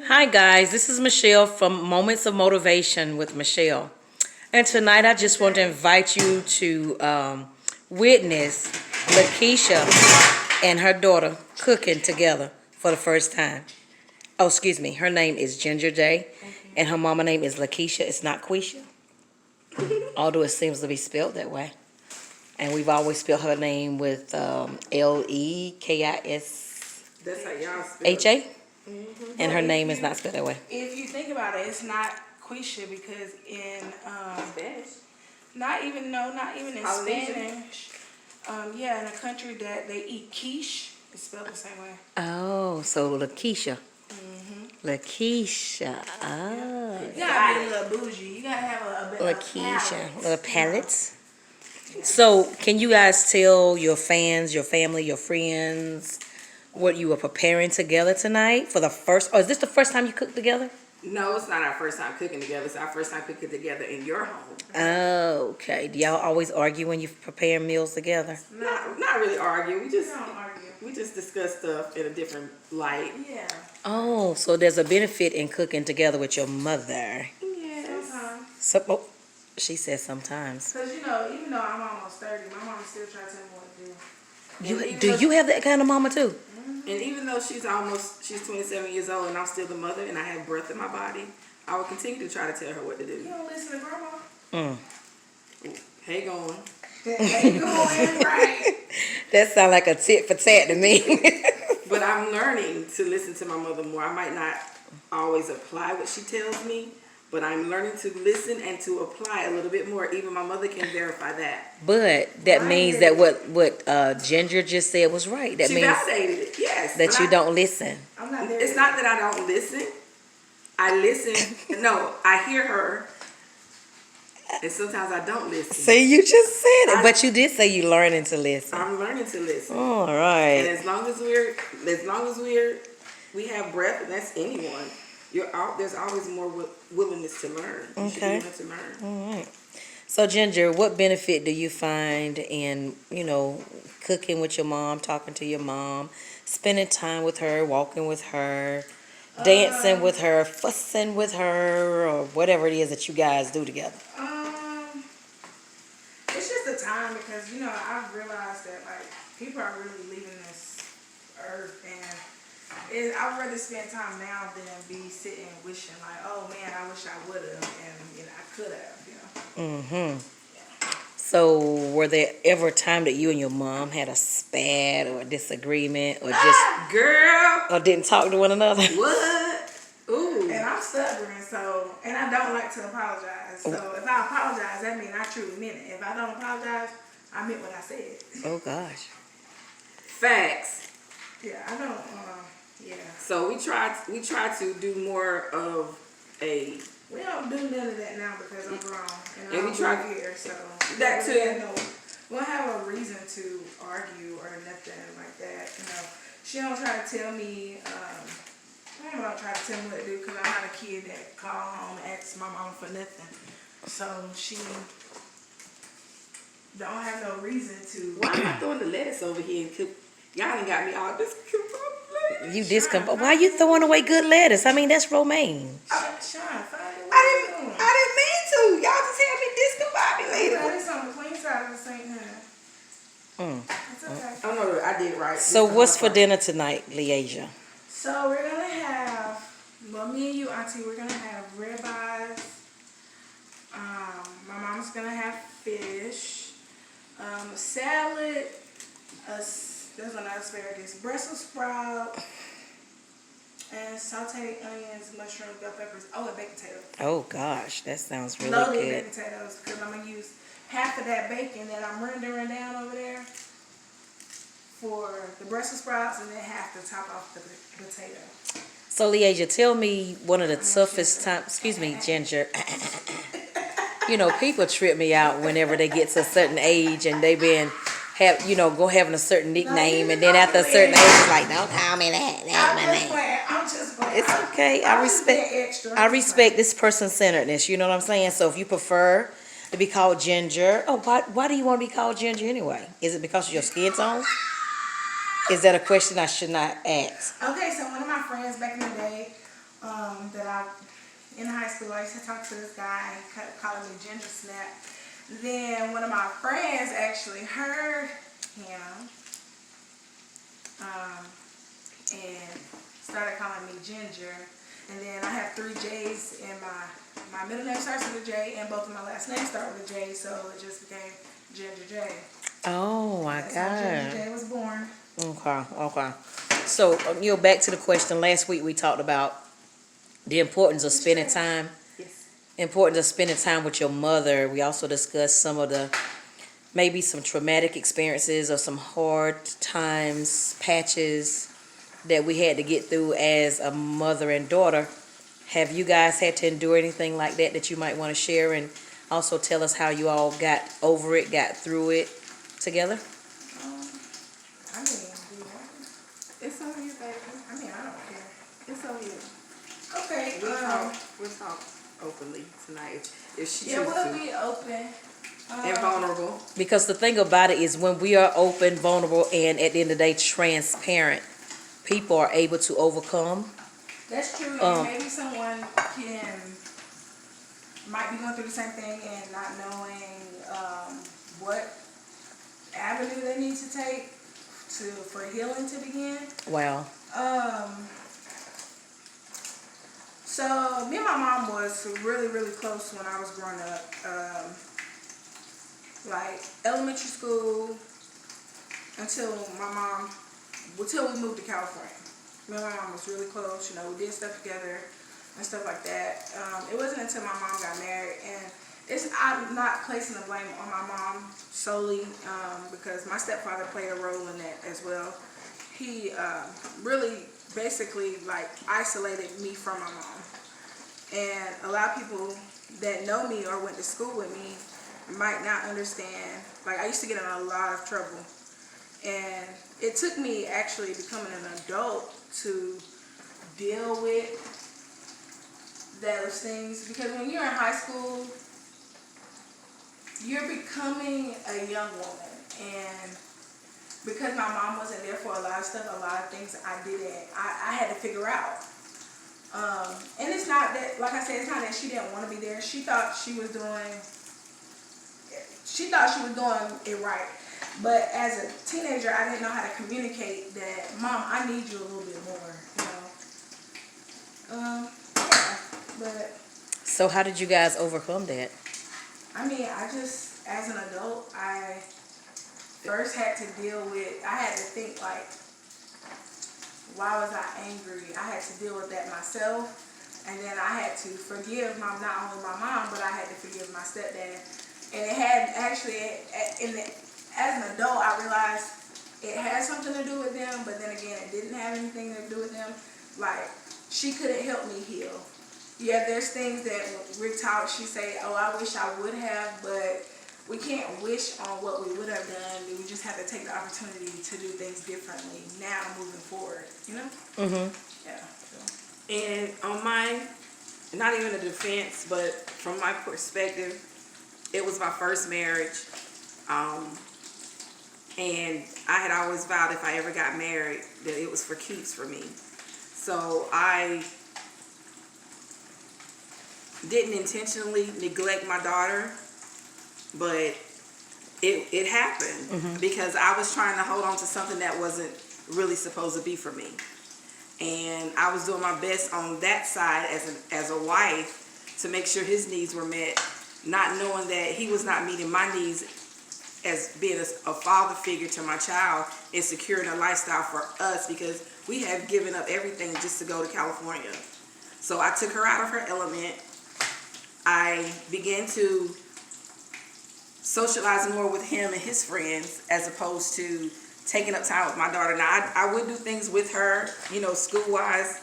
Hi, guys. This is Michelle from Moments of Motivation with Michelle. And tonight I just want to invite you to witness LeQuicia and her daughter cooking together for the first time. Oh, excuse me. Her name is Ginger Day, and her mama name is LeQuicia. It's not Quisha, although it seems to be spelled that way. And we've always spelled her name with LeKisha. That's how y'all spell it. HA? And her name is not spelled that way. If you think about it, it's not Quisha because in Spanish. not even in Polynesian. Spanish. In a country that they eat quiche, it's spelled the same way. Oh, so LeQuicia. LeQuicia. Oh. You gotta be a little bougie. You gotta have a bit of LeQuicia. palate. Little palettes. So, can you guys tell your fans, your family, your friends what you were preparing together tonight for the first, or is this the first time you cooked together? No, it's not our first time cooking together. It's our first time cooking together in your home. Oh, okay. Do y'all always argue when you prepare meals together? Not really argue. We don't argue. We just discuss stuff in a different light. Yeah. Oh, so there's a benefit in cooking together with your mother. Yes. Sometimes. So, oh, she says sometimes. Because, even though I'm almost 30, my mom still tries to tell me what to do. Do you have that kind of mama too? And even though she's 27 years old and I'm still the mother and I have breath in my body, I will continue to try to tell her what to You do. don't listen to grandma. Hey, going. Hey, going right. That sounds like a tit for tat to me. But I'm learning to listen to my mother more. I might not always apply what she tells me, but I'm learning to listen and to apply a little bit more. Even my mother can verify that. But that means that what Ginger just said was right. That She means validated it, yes. that but you don't listen. I'm not there. It's not that I don't listen. I listen. No, I hear her. And sometimes I don't listen. See, you just said it, but you did say you learning to listen. I'm learning to listen. All And right. as long as we have breath, and that's anyone, there's always more willingness to learn. You should be Okay. willing to learn. All right. So, Ginger, what benefit do you find in, cooking with your mom, talking to your mom, spending time with her, walking with her, dancing with her, fussing with her, or whatever it is that you guys do together? It's just the time because I've realized that people are really leaving this earth, and I'd rather spend time now than be sitting wishing oh man, I wish I would have, and I could have. Mm-hmm. So, were there ever a time that you and your mom had a spat or a disagreement, or Girl, or didn't talk to one another? what? Ooh. And I'm stubborn, and I don't like to apologize. So if I apologize, that means I truly meant it. If I don't apologize, I meant what I said. Oh gosh. Facts. Yeah, I don't. Yeah. So we try to do more of a. We don't do none of that now because I'm grown and And we I'm try- here. So That we too. don't have a reason to argue or nothing like that. She don't try to tell me. My mama don't try to tell me what to do because I'm not a kid that call home and asks my mama for nothing. So she don't have no reason to. Why am I throwing the lettuce over here and cook? Y'all done got me all discombobulated. You Why you throwing away good lettuce? I mean, that's romaine. Sean, I didn't mean to. Y'all just had me discombobulated. It's on the clean side of the same hand. It's okay. Oh no, I did it right. So, what's for dinner tonight, LeQuicia? So we're gonna have, me and you, Auntie, we're gonna have ribeyes. My mom's gonna have fish, a salad, there's another asparagus, Brussels sprout, and sauteed onions, mushrooms, bell peppers. Oh, and baked potatoes. Oh gosh, that sounds really Loaded good. baked potatoes because I'm gonna use half of that bacon that I'm rendering down over there for the Brussels sprouts, and then half to top off the potato. So, LeQuicia, tell me one of the toughest times. Excuse me, Ginger. People trip me out whenever they get to a certain age and they having a certain nickname, and then after a certain age, it's like, don't call me that. I'm just playing. It's okay. I respect this person's centeredness. You know what I'm saying? So, if you prefer to be called Ginger, why do you want to be called Ginger anyway? Is it because of your skin tone? Is that a question I should not ask? Okay, so one of my friends back in the day that in high school, I used to talk to this guy, calling me Ginger Snap. Then one of my friends actually heard him and started calling me Ginger. And then I have 3 J's in my middle name starts with a J and both of my last names start with a J, so it just became Ginger J. Oh my That's how Ginger God. J was born. Okay. So, back to the question. Last week we talked about the importance of spending time. Yes. Importance of spending time with your mother. We also discussed some of the maybe some traumatic experiences or some hard times, patches that we had to get through as a mother and daughter. Have you guys had to endure anything like that you might want to share, and also tell us how you all got over it, got through it together? I mean, do you want to? It's on you, baby. I mean, I don't care. It's on you. Okay. We'll talk openly tonight if she Yeah, chooses we'll to. be open. And vulnerable. Because the thing about it is when we are open, vulnerable, and at the end of the day transparent, people are able to overcome. That's true. And maybe someone might be going through the same thing and not knowing what avenue they need to take for healing to begin. Wow. So me and my mom was really, really close when I was growing up. Like elementary school until we moved to California. Me and my mom was really close. We did stuff together and stuff like that. It wasn't until my mom got married, and I'm not placing the blame on my mom solely because my stepfather played a role in that as well. He really basically isolated me from my mom. And a lot of people that know me or went to school with me might not understand. I used to get in a lot of trouble. And it took me actually becoming an adult to deal with those things. Because when you're in high school, you're becoming a young woman. And because my mom wasn't there for a lot of stuff, a lot of things I had to figure out. And it's not that, like I said, it's not that she didn't want to be there. She thought she was doing it right. But as a teenager, I didn't know how to communicate that, Mom, I need you a little bit more, Yeah. But So how did you guys overcome that? I mean, as an adult, I first had to think why was I angry? I had to deal with that myself. And then I had to forgive not only my mom, but I had to forgive my stepdad. And it had actually, as an adult, I realized it had something to do with them, but then again, it didn't have anything to do with them. She couldn't help me heal. Yeah, there's things that we're taught, she say, oh, I wish I would have, but we can't wish on what we would have done. We just have to take the opportunity to do things differently now moving forward, Mm-hmm. Yeah. So. And on mine, not even a defense, but from my perspective, it was my first marriage. And I had always vowed if I ever got married that it was for keeps for me. So I didn't intentionally neglect my daughter, but it happened because I was trying to hold on to something that wasn't really supposed to be for me. And I was doing my best on that side as a wife to make sure his needs were met, not knowing that he was not meeting my needs as being a father figure to my child and securing a lifestyle for us, because we have given up everything just to go to California. So I took her out of her element. I began to socialize more with him and his friends as opposed to taking up time with my daughter. Now, I would do things with her, school-wise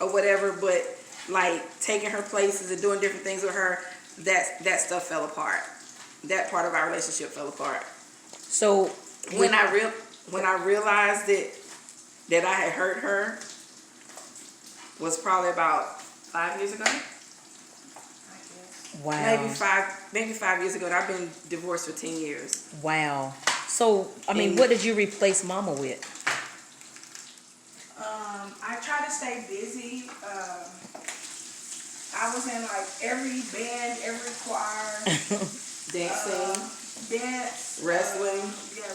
or whatever, but taking her places and doing different things with her, that stuff fell apart. That part of our relationship fell apart. So when I realized that I had hurt her was probably about 5 years ago. wow. Maybe 5 years ago. And I've been divorced for 10 years. Wow. So, what did you replace Mama with? I try to stay busy. was in like every band, every choir, Dancing, dance, wrestling.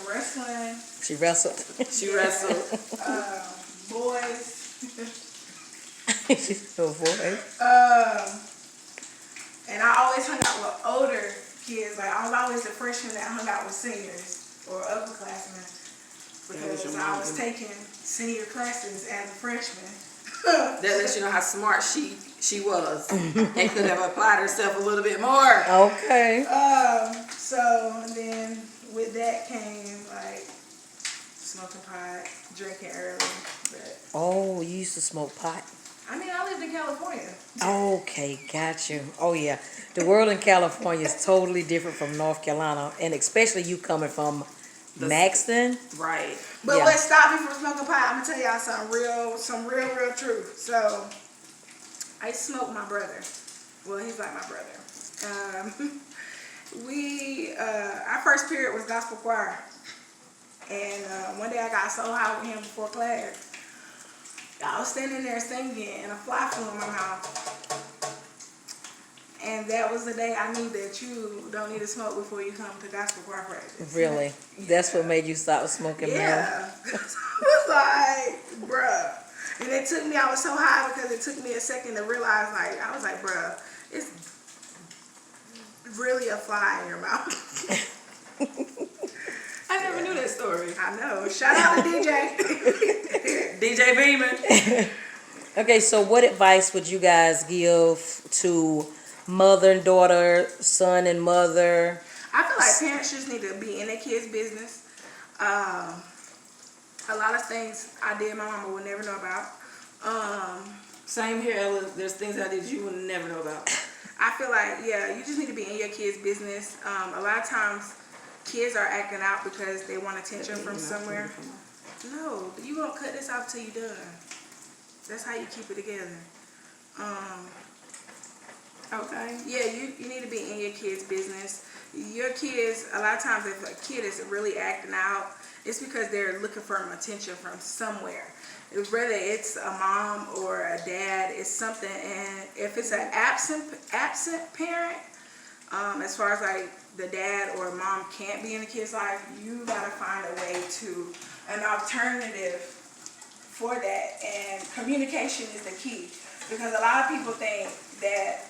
wrestling, She wrestled. She wrestled. boys. She's so boy. And I always hung out with older kids. Like I was always the freshman that hung out with seniors or upperclassmen because I was taking senior classes as a freshman. That lets you know how smart she was and could have applied herself a little bit more. Okay. So and then with that came like smoking pot, drinking early. But Oh, you used to smoke pot. I mean, I lived in California. Okay, got you. Oh yeah, the world in California is totally different from North Carolina, and especially you coming from Maxton. Right. But Yeah. what stopped me from smoking pot, I'm gonna tell y'all some real truth. So I used to smoke with my brother. Well, he's like my brother. Our first period was gospel choir. And one day I got so high with him before class. I was standing there singing and a fly flew in my mouth. And that was the day I knew that you don't need to smoke before you come to gospel choir practice. Really? That's what made you stop smoking marijuana? Yeah. I was like, bruh. And it took me, I was so high because it took me a second to realize, like, I was like, bruh, it's really a fly in your mouth. I never knew that story. I know. Shout out to DJ. DJ Beeman. Okay, so what advice would you guys give to mother and daughter, son and mother? I feel like parents just need to be in their kids' business. A lot of things I did my mama would never know about. Same here, Ella. There's things I did you would never know about. I feel like, yeah, you just need to be in your kids' business. A lot of times kids are acting out because they want attention from somewhere. No, you gonna cut this off till you done. That's how you keep it together. Okay. Yeah, you need to be in your kids' business. Your kids, a lot of times if a kid is really acting out, it's because they're looking for attention from somewhere. Whether it's a mom or a dad, it's something. And if it's an absent parent, as far as like the dad or mom can't be in the kid's life, you gotta find a way to an alternative for that. And communication is the key, because a lot of people think that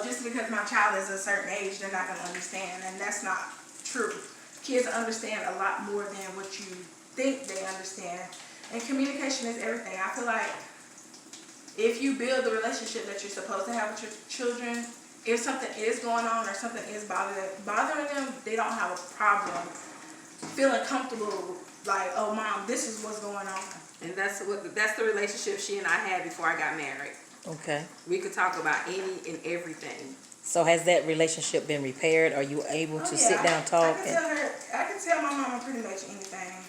just because my child is a certain age, they're not gonna understand, and that's not true. Kids understand a lot more than what you think they understand, and communication is everything. I feel like if you build the relationship that you're supposed to have with your children, if something is going on or something is bothering them, they don't have a problem feeling comfortable, like, oh mom, this is what's going on. And that's the relationship she and I had before I got married. Okay. We could talk about any and everything. So has that relationship been repaired? Are you able to sit down and talk? I can tell my mama pretty much anything.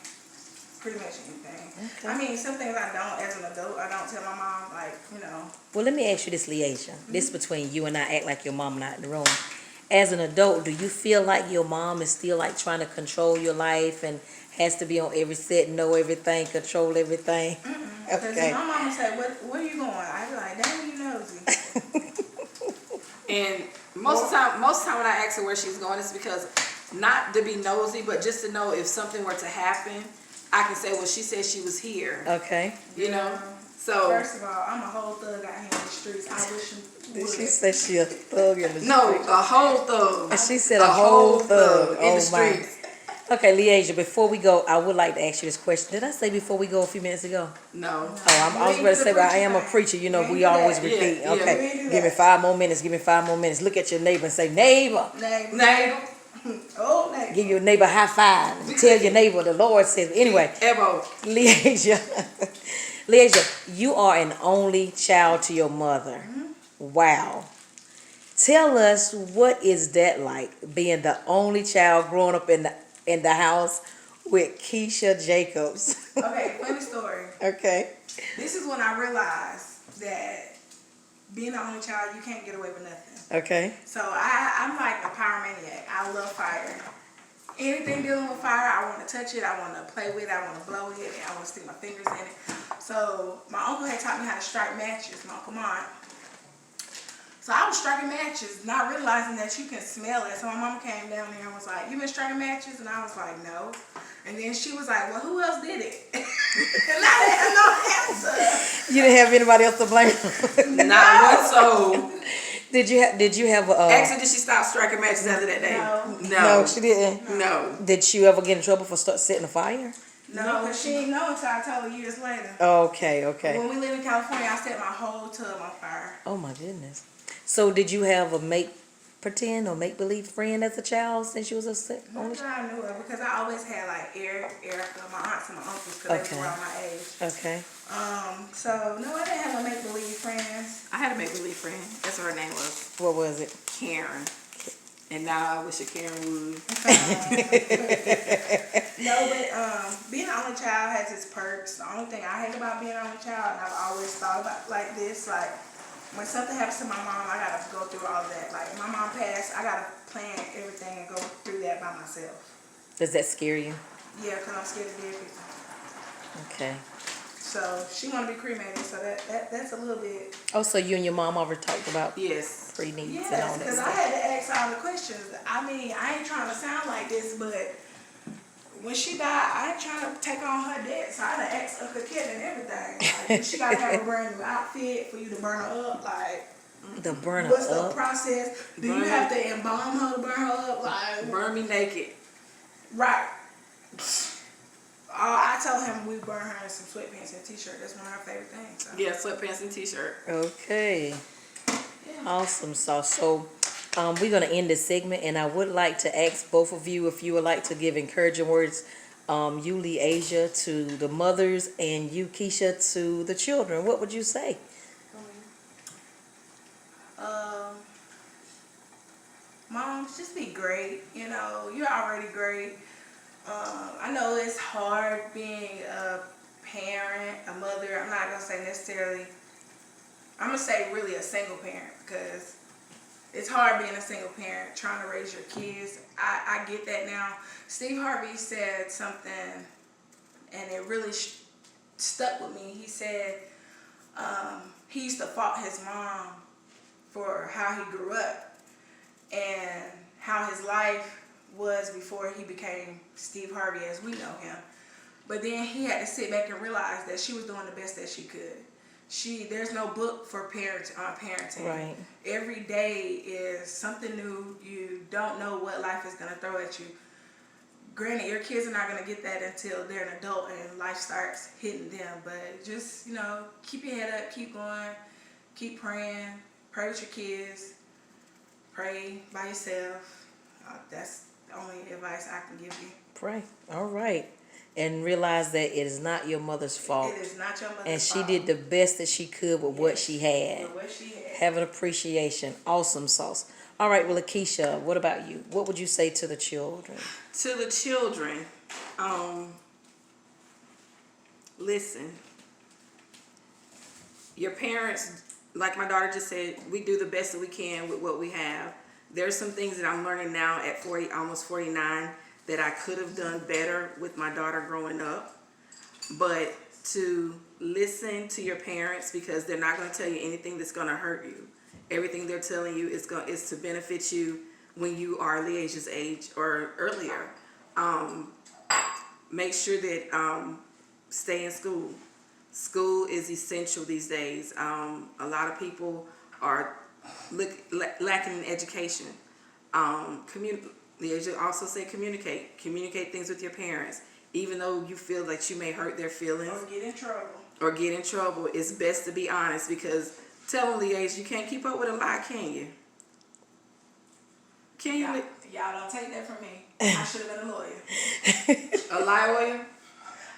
Pretty much anything. Okay. I mean, some things I don't, as an adult, I don't tell my mom, like, you know. Well, let me ask you this, LeQuicia. This between you and I, act like your mom not in the room. As an adult, do you feel like your mom is still like trying to control your life and has to be on every set, know everything, control everything? Because Okay. my mama said, where are you going? I be like, dang, you nosy. And most of the time when I ask her where she's going, it's because not to be nosy, but just to know if something were to happen, I can say, well, she said she was here. Okay. You know? So First of all, I'm a whole thug out here in the streets. I wish you would. She said she a thug in the street. no, a whole thug. And she said a whole thug. in the Oh, my. streets. Okay, LeQuicia, before we go, I would like to ask you this question. Did I say before we go a few minutes ago? No. Oh, I was ready to say, well, I am a preacher. You know, we always repeat. Yeah, Okay, we do give me that. 5 more minutes. Give me 5 more minutes. Look at your neighbor and say, neighbor. Neighbor. Neighbor. Oh, neighbor. Give your neighbor a high five. Tell your neighbor the Lord says. Anyway, Elbow. LeQuicia, LeQuicia, you are an only child to your mother. Wow. Tell us, what is that like, being the only child growing up in the house with Keisha Jacobs? Okay, funny story. Okay. This is when I realized that being the only child, you can't get away with nothing. Okay. So I'm like a pyromaniac. I love fire. anything dealing with fire, I want to touch it, I want to play with it, I want to blow it, and I want to stick my fingers in it. So my uncle had taught me how to strike matches, my Uncle Mont. So I was striking matches, not realizing that you can smell it. So my mama came down there and was like, "You been striking matches?" And I was like, "No." And then she was like, "Well, who else did it?" And I had no answer. You didn't have anybody else to blame? Not one soul. Did you have a Ask her, did she stop striking matches after that day? No, she didn't. No. Did she ever get in trouble for setting a fire? No, because she didn't know until I told her years later. Okay. When we lived in California, I set my whole tub on fire. Oh my goodness. So did you have a pretend or make believe friend as a child since you was only? I knew her because I always had like Erica, my aunts and my uncles because they were around my age. Okay. So no, I didn't have no make believe friends. I had a make-believe friend. That's what her name was. What was it? Karen. And now I wish a Karen would. No, but being an only child has its perks. The only thing I hate about being an only child, and I've always thought about like this, like when something happens to my mom, I gotta go through all of that. Like my mom passed, I gotta plan everything and go through that by myself. Does that scare you? Yeah, because I'm scared of dead people. Okay. So she want to be cremated, so that's a little bit. Oh, so you and your mom already talked about Yes. pre-needs and all Yes, that because I stuff. had to ask all the questions. I mean, I ain't trying to sound like this, but when she died, I ain't trying to take on her debt, so I had to ask Uncle Kid and everything. Like, she got to have a brand new outfit for you to burn her up. Like, The burner what's the up. process? Do you have to embalm her to burn her up? Like, Burn me naked. right. I told him we burn her in some sweatpants and a t-shirt. That's one of her favorite things. So. Yeah, sweatpants and t-shirt. Okay. Yeah. Awesome sauce. So we're going to end this segment, and I would like to ask both of you if you would like to give encouraging words, you, LeQuicia, to the mothers, and you, Keisha, to the children. What would you say? Moms, just be great. You know, you're already great. I know it's hard being a parent, a mother. I'm not going to say necessarily, I'm going to say really a single parent, because it's hard being a single parent, trying to raise your kids. I get that now. Steve Harvey said something, and it really stuck with me. He said he used to fault his mom for how he grew up and how his life was before he became Steve Harvey as we know him. But then he had to sit back and realize that she was doing the best that she could. There's no book for parenting. Right. Every day is something new. You don't know what life is going to throw at you. Granted, your kids are not going to get that until they're an adult and life starts hitting them. But just, keep your head up, keep going, keep praying, pray with your kids, pray by yourself. That's the only advice I can give you. Pray. All right. And realize that it is not your mother's fault. It is not your mother's And fault. she did the best that she could with what she had. With what she had. Have an appreciation. Awesome sauce. All right, well, LeQuicia, what about you? What would you say to the children? To the children, listen. Your parents, like my daughter just said, we do the best that we can with what we have. There's some things that I'm learning now at 40, almost 49, that I could have done better with my daughter growing up. But to listen to your parents, because they're not going to tell you anything that's going to hurt you. Everything they're telling you is to benefit you when you are LeQuicia's age or earlier. Make sure that stay in school. School is essential these days. A lot of people are lacking in education. They also say communicate. Communicate things with your parents. Even though you feel like you may hurt their feelings. Or get in trouble. It's best to be honest, because tell them, LeQuicia, you can't keep up with a lie, can you? Can you? Y'all don't take that from me. I should have been a lawyer. A liar?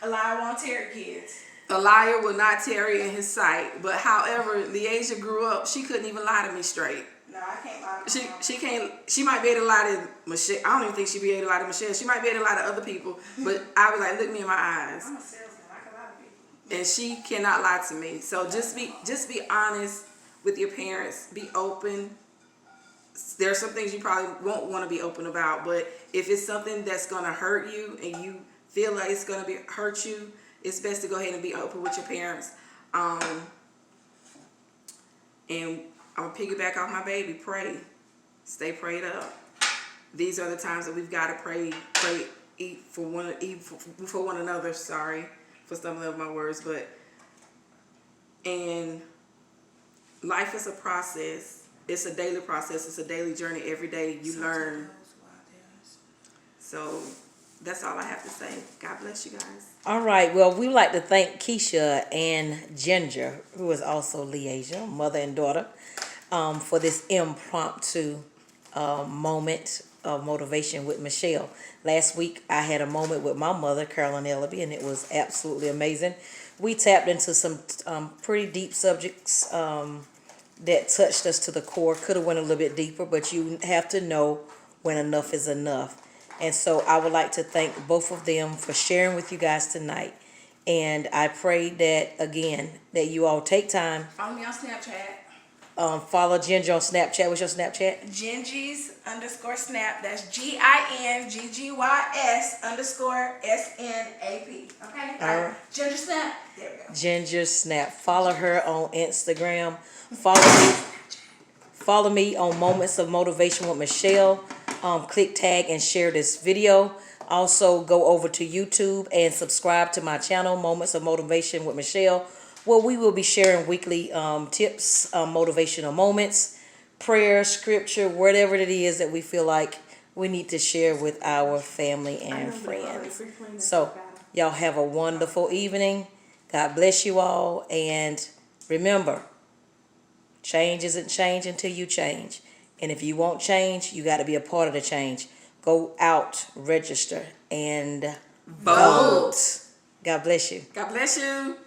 A liar won't tear kids. A liar will not tarry in his sight. But however, LeQuicia grew up, she couldn't even lie to me straight. No, I can't lie to my mom. She can't. She might be able to lie to Michelle. I don't even think she'd be able to lie to Michelle. She might be able to lie to other people, but I was like, look me in my eyes. I'm a salesman. I can lie to people. And she cannot lie to me. So just be honest with your parents. Be open. there are some things you probably won't want to be open about, but if it's something that's going to hurt you and you feel like it's going to hurt you, it's best to go ahead and be open with your parents. And I'm going to piggyback off my baby. Pray. Stay prayed up. These are the times that we've got to pray, eat for one another. Sorry for some of my words, and life is a process. It's a daily process. It's a daily journey. Every day you learn. So that's all I have to say. God bless you guys. All right. Well, we would like to thank Keisha and Ginger, who is also LeQuicia, mother and daughter, for this impromptu moment of motivation with Michelle. Last week, I had a moment with my mother, Carolyn Ellaby, and it was absolutely amazing. We tapped into some pretty deep subjects that touched us to the core. Could have went a little bit deeper, but you have to know when enough is enough. And so I would like to thank both of them for sharing with you guys tonight. And I pray that, again, that you all take time. Follow me on Snapchat. Follow Ginger on Snapchat. What's your Snapchat? Gingies_snap. That's GINGYS_SNAP. Okay? All right. Ginger Snap. There we go. Ginger Snap. Follow her on Instagram. Follow me on Moments of Motivation with Michelle. Click tag and share this video. Also go over to YouTube and subscribe to my channel, Moments of Motivation with Michelle, where we will be sharing weekly tips, motivational moments, prayer, scripture, whatever it is that we feel like we need to share with our family and friends. So y'all have a wonderful evening. God bless you all. And remember, change isn't change until you change. And if you won't change, you got to be a part of the change. Go out, register, and vote. God bless you. God bless you.